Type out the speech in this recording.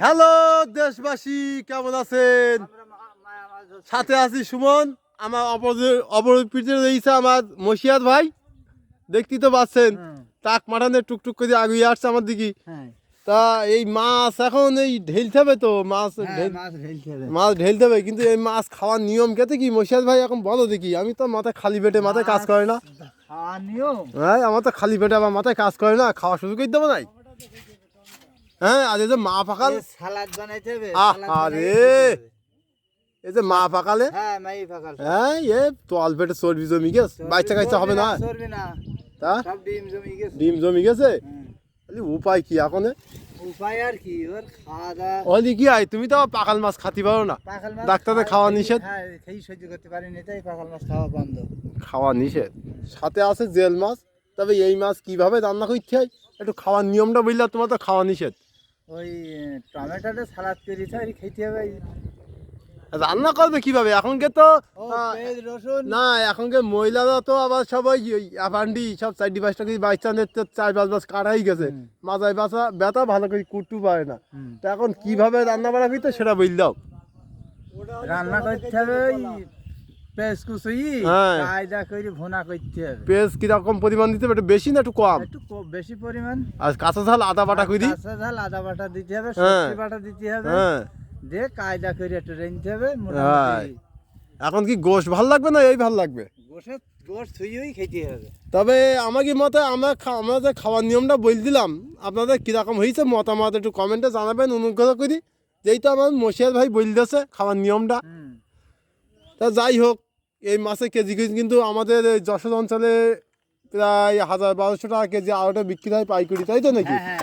Hello দেশবাসী, কেমন আছেন? সাথে আছি সুমন। আমার অপরিচিত রয়েছে আমার মশিয়াত ভাই, দেখতেই তো পাচ্ছেন। টাক মাঠানে টুকটুক করে আগিয়ে আসছে আমার দিকে। তা এই মাছ এখন এই ঢেলতে হবে তো, মাছ ঢেলতে হবে, কিন্তু এই মাছ খাওয়ার নিয়ম কেতে কি মশিয়াত ভাই এখন বলো দেখি। আমি তো মাথায় খালি পেটে, মাথায় কাজ করে না। হ্যাঁ, আমার তো খালি পেটে আমার মাথায় কাজ করে না, খাওয়া শুরু করে দেবো নাই। হ্যাঁ, আর এই যে মা পাকাল সালাদ বানাইতে হবে। আরে এই যে মা পাকালে, হ্যাঁ মাই পাকাল। হ্যাঁ এ তোয়াল পেটে চর্বি জমি গেছে, বাচ্চা কাচ্চা হবে না। চর্বি না, তা সব ডিম জমি গেছে। ডিম জমি গেছে। উপায় কি এখন? উপায় আর কি, ওর খাওয়া দাওয়া। ওলি কি আয়, তুমি তো পাকাল মাছ খাতে পারো না, পাকাল মাছ ডাক্তারের খাওয়া নিষেধ। হ্যাঁ, খেয়ে সহ্য করতে পারিনি, তাই পাকাল মাছ খাওয়া বন্ধ। খাওয়া নিষেধ। সাথে আছে জেল মাছ। তবে এই মাছ কিভাবে রান্না করতে হয় একটু খাওয়ার নিয়মটা বুঝলে, তোমার তো খাওয়া নিষেধ। ওই টমেটোতে সালাদ করে তাই খেতে হবে। রান্না করবে কিভাবে এখনকে তো? ও পেঁয়াজ রসুন না, এখনকার মহিলারা তো আবার সবাই আফান্ডি সব 4-5টা করে বাচ্চা 4-5 মাস কাটাই গেছে, মাথায় ব্যথা ভালো করে কুটু পারে না। তো এখন কিভাবে রান্না বাড়া করতে সেটা বল দাও। রান্না করতে হবে। ওই পেঁয়াজ কুচি হ্যাঁ, কায়দা করে ভুনা করতে হবে। পেঁয়াজ কিরকম পরিমাণ দিতে হবে, একটু বেশি না একটু কম? একটু বেশি পরিমাণ। আর কাঁচা ঝাল আদা বাটা করি। কাঁচা ঝাল আদা বাটা দিতে হবে, হ্যাঁ। সবজি বাটা দিতে হবে। হ্যাঁ, দিয়ে কায়দা করে একটু রেঁধতে হবে হ্যাঁ। মোটামুটি। এখন কি গোশ ভাল লাগবে না এই ভাল লাগবে? গোশ ছুঁয়েই খেতে হবে। তবে আমাকে মতে আমরা যে খাওয়ার নিয়মটা বলে দিলাম, আপনাদের কীরকম হয়েছে মতামত একটু কমেন্টে জানাবেন অনুগ্রহ করি। যেই তো আমার মশিয়ার ভাই বলে দিয়েছে খাওয়ার নিয়মটা। তা যাই হোক, এই মাছের কেজি কিন্তু আমাদের এই যশোর অঞ্চলে প্রায় 1000-1200 টাকা কেজি আড়াটা বিক্রি হয় পাইকারি, তাই তো নাকি? হ্যাঁ।